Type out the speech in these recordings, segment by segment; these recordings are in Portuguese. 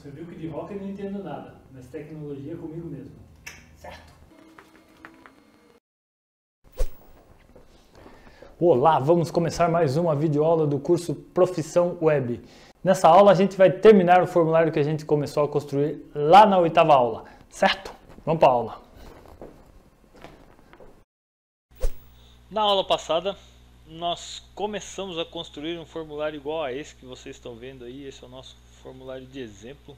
Você viu que de rock eu não entendo nada, mas tecnologia é comigo mesmo. Certo? Olá, vamos começar mais uma videoaula do curso Profissão Web. Nessa aula a gente vai terminar o formulário que a gente começou a construir lá na 8ª aula, certo? Vamos para a aula. Na aula passada, nós começamos a construir um formulário igual a esse que vocês estão vendo aí. Esse é o nosso formulário de exemplo.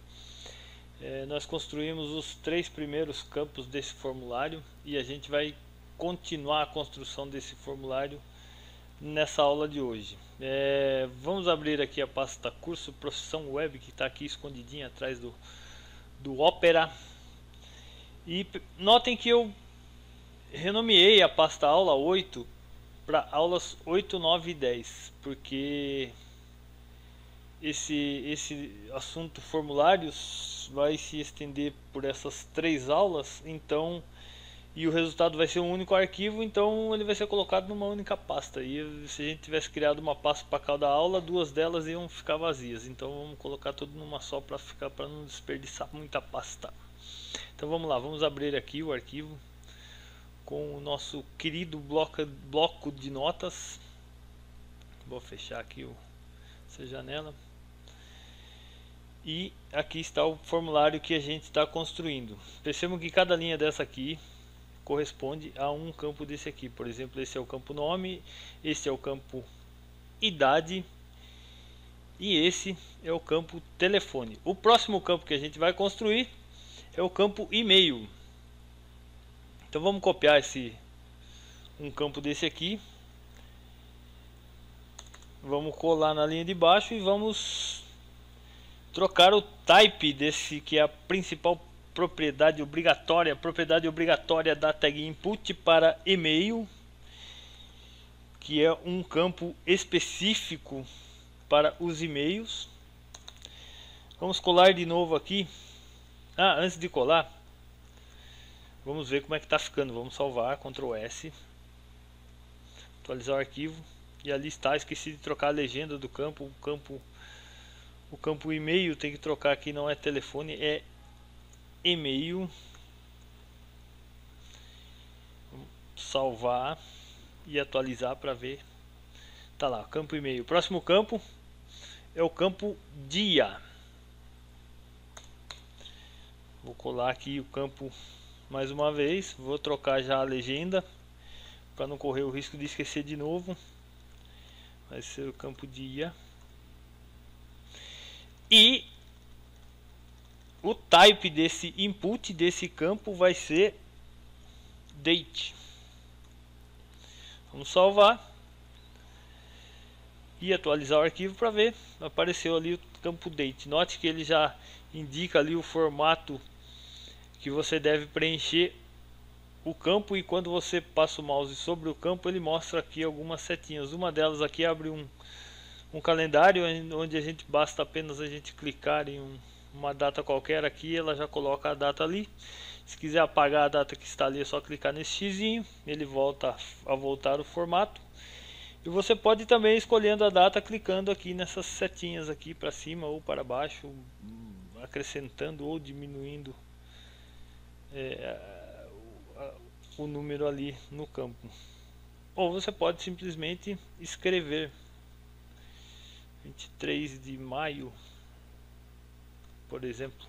Nós construímos os 3 primeiros campos desse formulário e a gente vai continuar a construção desse formulário nessa aula de hoje. Vamos abrir aqui a pasta Curso Profissão Web, que está aqui escondidinha atrás do Opera. E notem que eu renomeei a pasta aula 8 para aulas 8, 9 e 10, porque esse assunto formulários vai se estender por essas 3 aulas, então, e o resultado vai ser um único arquivo, então ele vai ser colocado numa única pasta. E se a gente tivesse criado uma pasta para cada aula, 2 delas iam ficar vazias. Então vamos colocar tudo numa só para não desperdiçar muita pasta. Então vamos lá, vamos abrir aqui o arquivo com o nosso querido bloco de notas. Vou fechar aqui essa janela. E aqui está o formulário que a gente está construindo. Percebam que cada linha dessa aqui corresponde a um campo desse aqui. Por exemplo, esse é o campo nome, esse é o campo idade e esse é o campo telefone. O próximo campo que a gente vai construir é o campo e-mail. Então vamos copiar um campo desse aqui. Vamos colar na linha de baixo e vamos trocar o type desse, que é a principal propriedade obrigatória da tag input, para e-mail, que é um campo específico para os e-mails. Vamos colar de novo aqui. Antes de colar, vamos ver como é que está ficando. Vamos salvar, Ctrl S, atualizar o arquivo, e ali está. Esqueci de trocar a legenda do campo. O campo e-mail tem que trocar aqui, não é telefone, é e-mail. Salvar e atualizar para ver. Tá lá, campo e-mail. O próximo campo é o campo dia. Vou colar aqui o campo mais uma vez. Vou trocar já a legenda para não correr o risco de esquecer de novo. Vai ser o campo dia. E o type desse input desse campo vai ser date. Vamos salvar e atualizar o arquivo para ver. Apareceu ali o campo date. Note que ele já indica ali o formato que você deve preencher o campo, e quando você passa o mouse sobre o campo, ele mostra aqui algumas setinhas. Uma delas aqui abre um calendário, onde a gente basta apenas a gente clicar em uma data qualquer aqui, ela já coloca a data ali. Se quiser apagar a data que está ali, é só clicar nesse xizinho, ele volta a voltar o formato. E você pode também escolhendo a data, clicando aqui nessas setinhas aqui para cima ou para baixo, acrescentando ou diminuindo o número ali no campo. Ou você pode simplesmente escrever 23 de maio, por exemplo.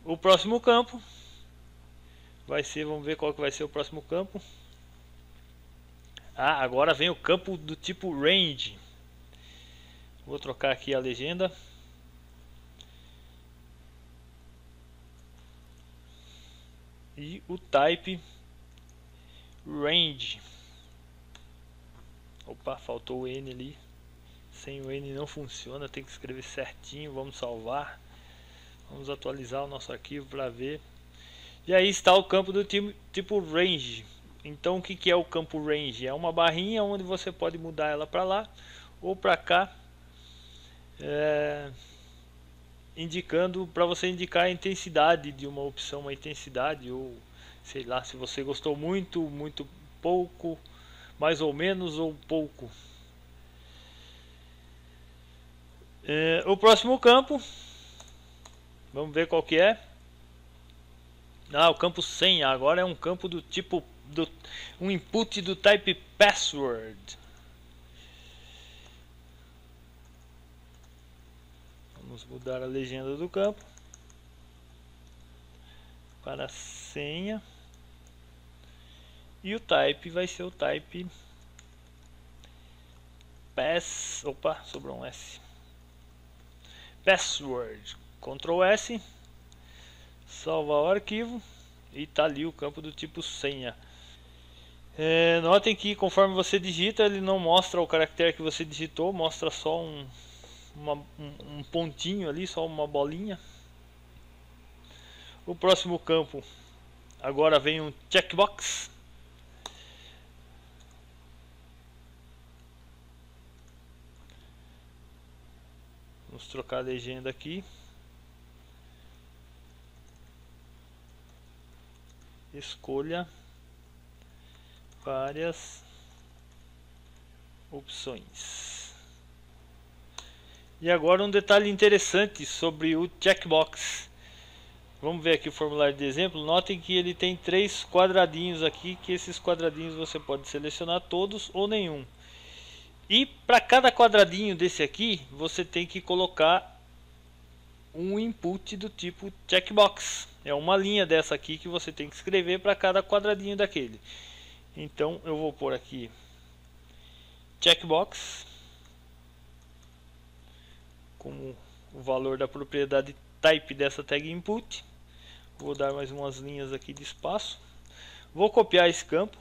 O próximo campo vai ser, vamos ver qual que vai ser o próximo campo. Agora vem o campo do tipo range. Vou trocar aqui a legenda. E o type range. Opa, faltou o N ali. Sem o N não funciona, tem que escrever certinho. Vamos salvar. Vamos atualizar o nosso arquivo para ver. E aí está o campo do tipo range. Então o que é o campo range? É uma barrinha onde você pode mudar ela para lá ou para cá, indicando, para você indicar a intensidade de uma opção, uma intensidade, ou sei lá, se você gostou muito, muito pouco, mais ou menos, ou pouco. O próximo campo, vamos ver qual que é. O campo senha. Agora é um campo do tipo um input do type password. Vamos mudar a legenda do campo para senha. E o type vai ser o type pass. Opa, sobrou um S. Password. Ctrl S. Salvar o arquivo. E tá ali o campo do tipo senha. Notem que conforme você digita, ele não mostra o caractere que você digitou, mostra só um pontinho ali, só uma bolinha. O próximo campo, agora vem um checkbox. Vamos trocar a legenda aqui. Escolha várias opções. E agora um detalhe interessante sobre o checkbox. Vamos ver aqui o formulário de exemplo. Notem que ele tem 3 quadradinhos aqui, que esses quadradinhos você pode selecionar todos ou nenhum. E para cada quadradinho desse aqui, você tem que colocar um input do tipo checkbox. É uma linha dessa aqui que você tem que escrever para cada quadradinho daquele. Então eu vou pôr aqui checkbox como o valor da propriedade type dessa tag input. Vou dar mais umas linhas aqui de espaço. Vou copiar esse campo.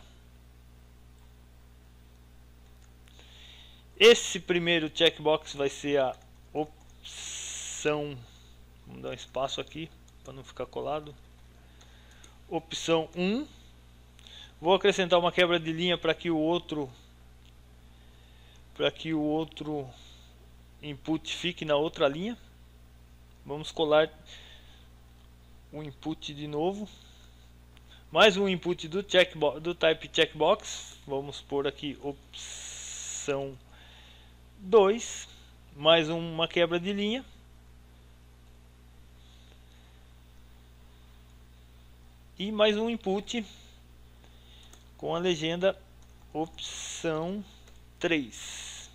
Esse primeiro checkbox vai ser a opção. Vamos dar um espaço aqui para não ficar colado. Opção 1. Vou acrescentar uma quebra de linha para que o outro input fique na outra linha. Vamos colar o input de novo. Mais um input do type checkbox. Vamos pôr aqui opção 2. Mais uma quebra de linha. E mais um input com a legenda opção 3.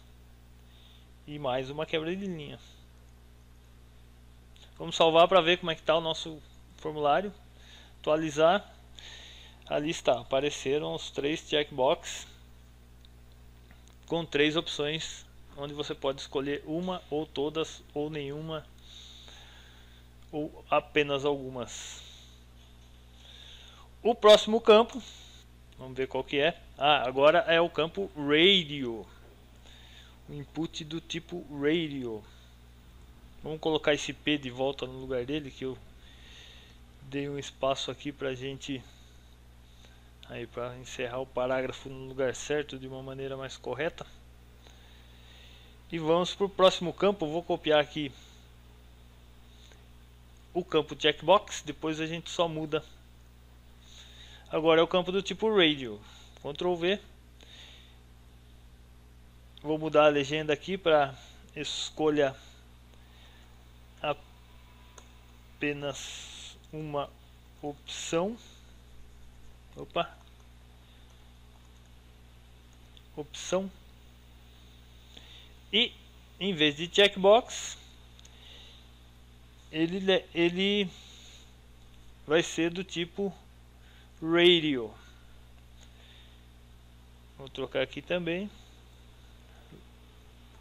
E mais uma quebra de linha. Vamos salvar para ver como é que está o nosso formulário. Atualizar. Ali está, apareceram os 3 checkbox com 3 opções, onde você pode escolher uma ou todas ou nenhuma ou apenas algumas. O próximo campo, vamos ver qual que é. Agora é o campo radio. O input do tipo radio. Vamos colocar esse P de volta no lugar dele, que eu dei um espaço aqui pra gente, aí para encerrar o parágrafo no lugar certo de uma maneira mais correta. E vamos para o próximo campo. Eu vou copiar aqui o campo checkbox, depois a gente só muda. Agora é o campo do tipo radio. Ctrl V. Vou mudar a legenda aqui para escolha apenas uma opção. Opa. Opção. E em vez de checkbox, ele vai ser do tipo radio. Vou trocar aqui também.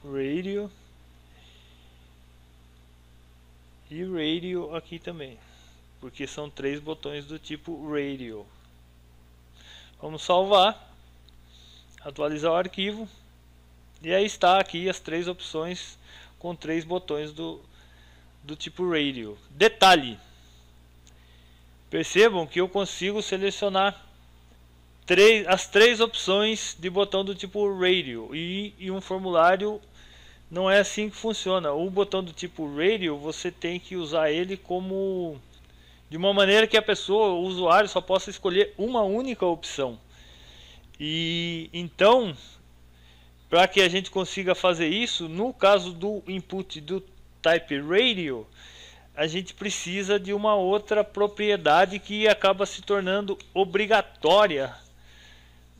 Radio. E radio aqui também, porque são 3 botões do tipo radio. Vamos salvar, atualizar o arquivo, e aí está aqui as 3 opções com 3 botões do tipo radio. Detalhe, percebam que eu consigo selecionar as 3 opções de botão do tipo radio, e um formulário não é assim que funciona. O botão do tipo radio, você tem que usar ele como de uma maneira que a pessoa, o usuário, só possa escolher uma única opção. E então, para que a gente consiga fazer isso, no caso do input do type radio, a gente precisa de uma outra propriedade que acaba se tornando obrigatória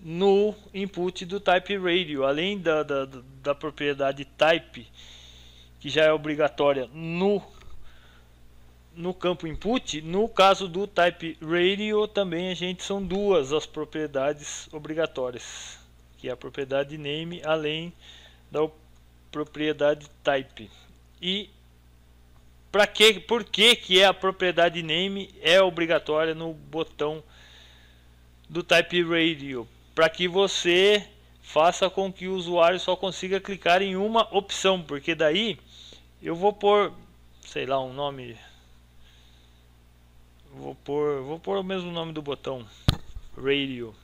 no input do type radio. Além da propriedade type, que já é obrigatória no campo input, no caso do type radio também são duas as propriedades obrigatórias, que é a propriedade name além da propriedade type. E por que a propriedade name é obrigatória no botão do type radio? Para que você faça com que o usuário só consiga clicar em uma opção, porque daí eu vou pôr, sei lá, um nome, vou pôr o mesmo nome do botão, radio.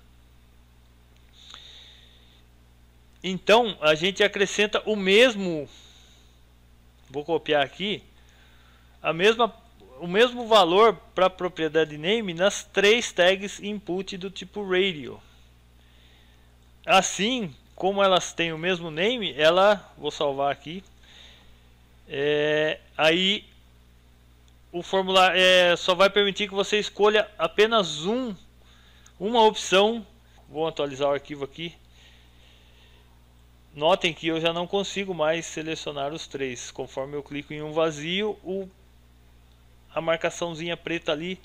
Então a gente acrescenta o mesmo, vou copiar aqui, o mesmo valor para a propriedade name nas três tags input do tipo radio. Assim como elas têm o mesmo name, vou salvar aqui, aí o formulário só vai permitir que você escolha apenas uma opção. Vou atualizar o arquivo aqui. Notem que eu já não consigo mais selecionar os três. Conforme eu clico em um vazio, a marcaçãozinha preta ali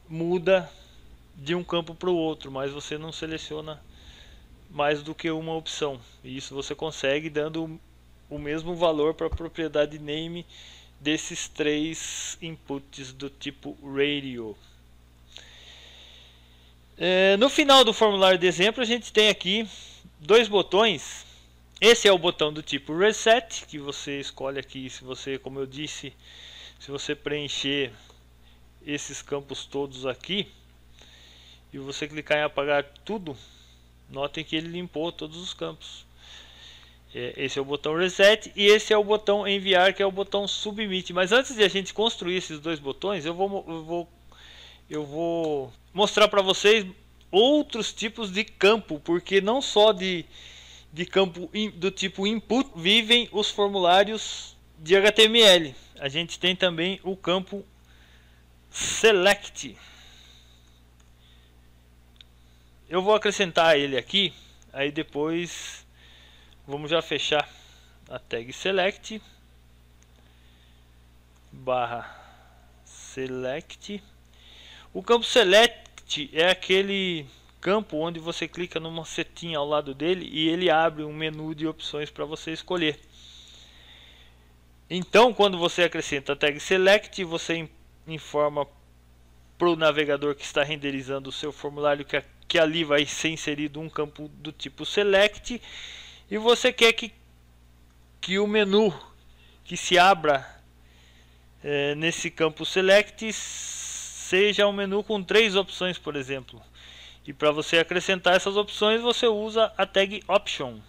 muda de um campo para o outro, mas você não seleciona mais do que uma opção. E isso você consegue dando o mesmo valor para a propriedade name desses três inputs do tipo radio. No final do formulário de exemplo, a gente tem aqui dois botões. Esse é o botão do tipo reset, que você escolhe aqui, se você, como eu disse, se você preencher esses campos todos aqui e você clicar em apagar tudo, notem que ele limpou todos os campos. Esse é o botão reset e esse é o botão enviar, que é o botão submit. Mas antes de a gente construir esses dois botões, eu vou mostrar para vocês outros tipos de campo, porque não só de campo do tipo input vivem os formulários de HTML. A gente tem também o campo select. Eu vou acrescentar ele aqui, aí depois vamos já fechar a tag select /select. O campo select é aquele campo onde você clica numa setinha ao lado dele e ele abre um menu de opções para você escolher. Então, quando você acrescenta a tag select, você informa para o navegador que está renderizando o seu formulário que ali vai ser inserido um campo do tipo select, e você quer que o menu que se abra nesse campo select seja um menu com 3 opções, por exemplo. E para você acrescentar essas opções, você usa a tag option.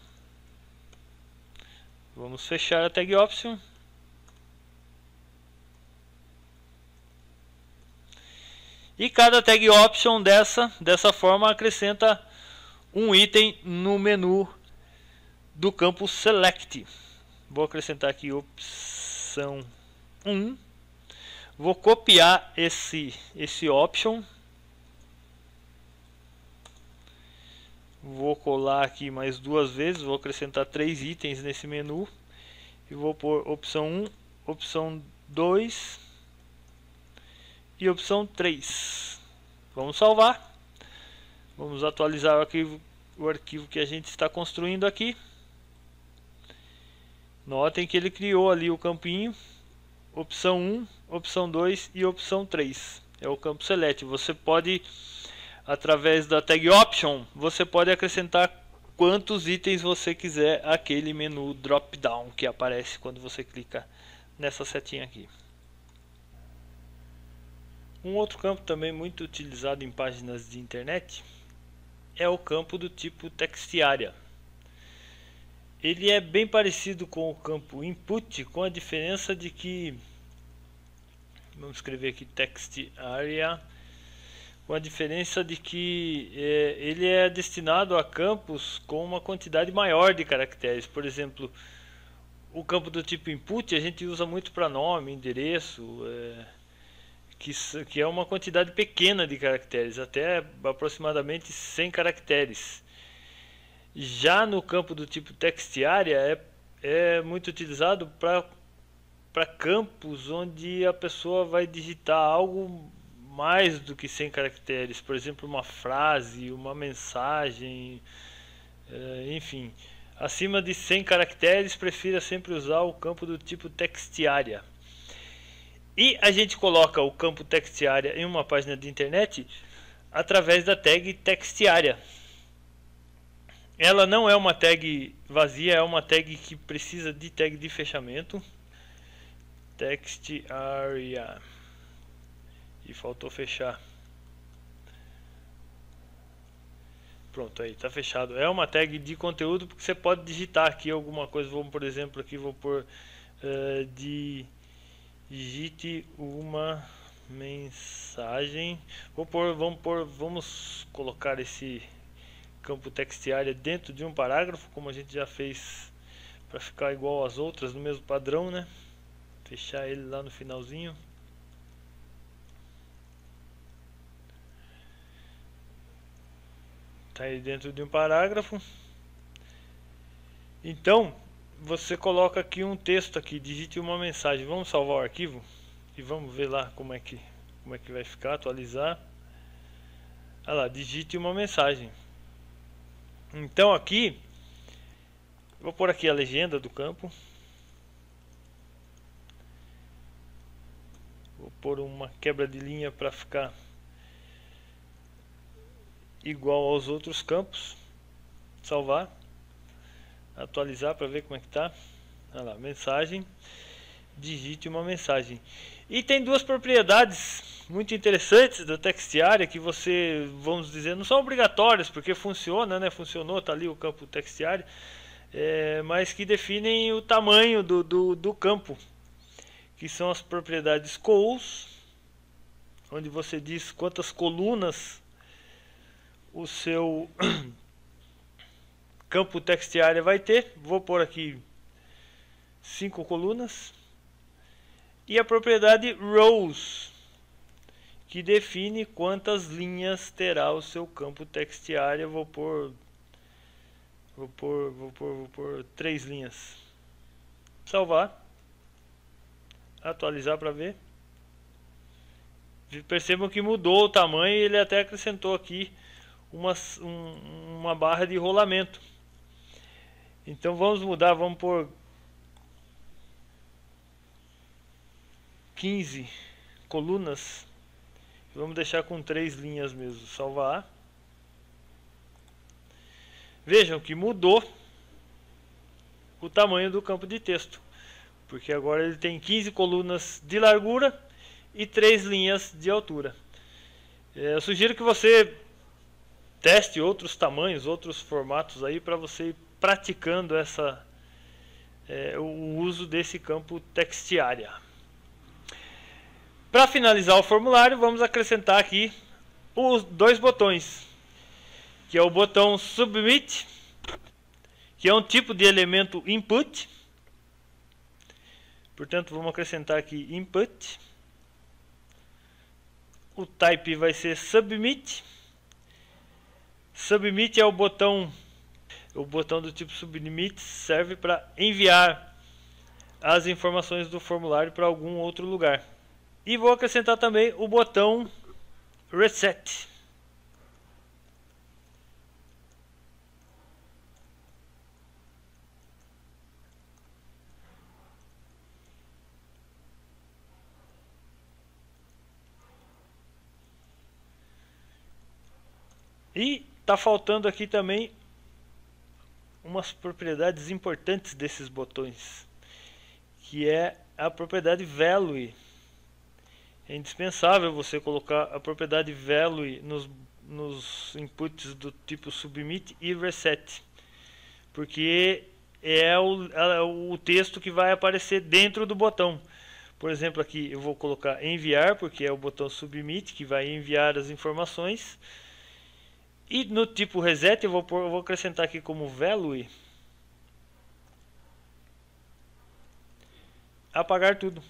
Vamos fechar a tag option. E cada tag option dessa forma acrescenta um item no menu do campo select. Vou acrescentar aqui opção 1. Vou copiar esse option. Vou colar aqui mais 2 vezes. Vou acrescentar 3 itens nesse menu. E vou pôr opção 1, opção 2 e opção 3. Vamos salvar. Vamos atualizar o arquivo que a gente está construindo aqui. Notem que ele criou ali o campinho, opção 1, opção 2 e opção 3. É o campo select. Você pode, através da tag option, você pode acrescentar quantos itens você quiser àquele menu drop down que aparece quando você clica nessa setinha aqui. Um outro campo também muito utilizado em páginas de internet é o campo do tipo textarea. Ele é bem parecido com o campo input, com a diferença de que, vamos escrever aqui textarea, com a diferença de que ele é destinado a campos com uma quantidade maior de caracteres. Por exemplo, o campo do tipo input a gente usa muito para nome, endereço, que é uma quantidade pequena de caracteres, até aproximadamente 100 caracteres. Já no campo do tipo textArea é muito utilizado para campos onde a pessoa vai digitar algo mais do que 100 caracteres, por exemplo, uma frase, uma mensagem, enfim. Acima de 100 caracteres, prefira sempre usar o campo do tipo textArea. E a gente coloca o campo textArea em uma página de internet através da tag textArea. Ela não é uma tag vazia, é uma tag que precisa de tag de fechamento. textArea. E faltou fechar. Pronto, aí tá fechado. É uma tag de conteúdo porque você pode digitar aqui alguma coisa. Vamos, por exemplo, aqui vou pôr digite uma mensagem. Vamos colocar esse campo textArea dentro de um parágrafo, como a gente já fez para ficar igual às outras no mesmo padrão, né? Fechar ele lá no finalzinho. Tá aí dentro de um parágrafo. Então você coloca aqui um texto aqui, digite uma mensagem. Vamos salvar o arquivo e vamos ver lá como é que vai ficar, atualizar. Olha lá, digite uma mensagem. Então aqui vou pôr aqui a legenda do campo. Vou pôr uma quebra de linha para ficar igual aos outros campos. Salvar, atualizar para ver como é que tá. Olha lá, mensagem, digite uma mensagem. E tem duas propriedades muito interessantes do textArea que você, vamos dizer, não são obrigatórias porque funciona, né? Funcionou, tá ali o campo textArea, mas que definem o tamanho do campo, que são as propriedades cols, onde você diz quantas colunas o seu campo textArea vai ter. Vou pôr aqui 5 colunas. E a propriedade rows, que define quantas linhas terá o seu campo textArea. Vou pôr 3 linhas. Salvar, atualizar para ver. Percebam que mudou o tamanho e ele até acrescentou aqui uma barra de rolamento. Então vamos mudar, vamos por 15 colunas. Vamos deixar com 3 linhas mesmo. Salvar. Vejam que mudou o tamanho do campo de texto, porque agora ele tem 15 colunas de largura e 3 linhas de altura. Eu sugiro que você teste outros tamanhos, outros formatos aí para você ir praticando o uso desse campo textArea. Para finalizar o formulário, vamos acrescentar aqui os 2 botões, que é o botão Submit, que é um tipo de elemento input. Portanto, vamos acrescentar aqui input. O type vai ser Submit. Submit é o botão do tipo Submit, serve para enviar as informações do formulário para algum outro lugar. E vou acrescentar também o botão Reset. E está faltando aqui também umas propriedades importantes desses botões, que é a propriedade Value. É indispensável você colocar a propriedade Value nos inputs do tipo Submit e Reset, porque é o texto que vai aparecer dentro do botão. Por exemplo, aqui eu vou colocar enviar, porque é o botão submit, que vai enviar as informações. E no tipo reset eu vou acrescentar aqui como value apagar tudo.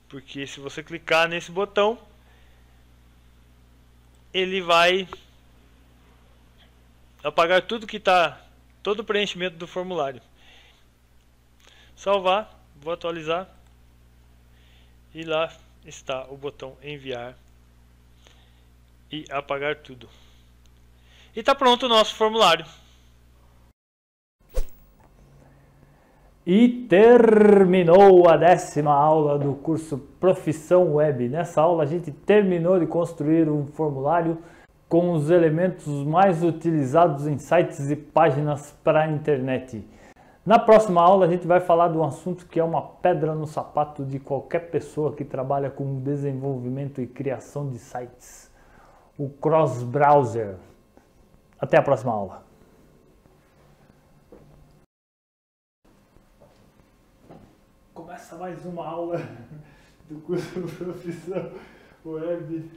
Porque se você clicar nesse botão, ele vai apagar tudo que está, todo o preenchimento do formulário. Salvar, vou atualizar. E lá está o botão enviar e apagar tudo. E está pronto o nosso formulário. E terminou a 10ª aula do curso Profissão Web. Nessa aula a gente terminou de construir um formulário com os elementos mais utilizados em sites e páginas para a internet. Na próxima aula a gente vai falar de um assunto que é uma pedra no sapato de qualquer pessoa que trabalha com desenvolvimento e criação de sites: o cross-browser. Até a próxima aula. Começa mais uma aula do curso Profissão Web.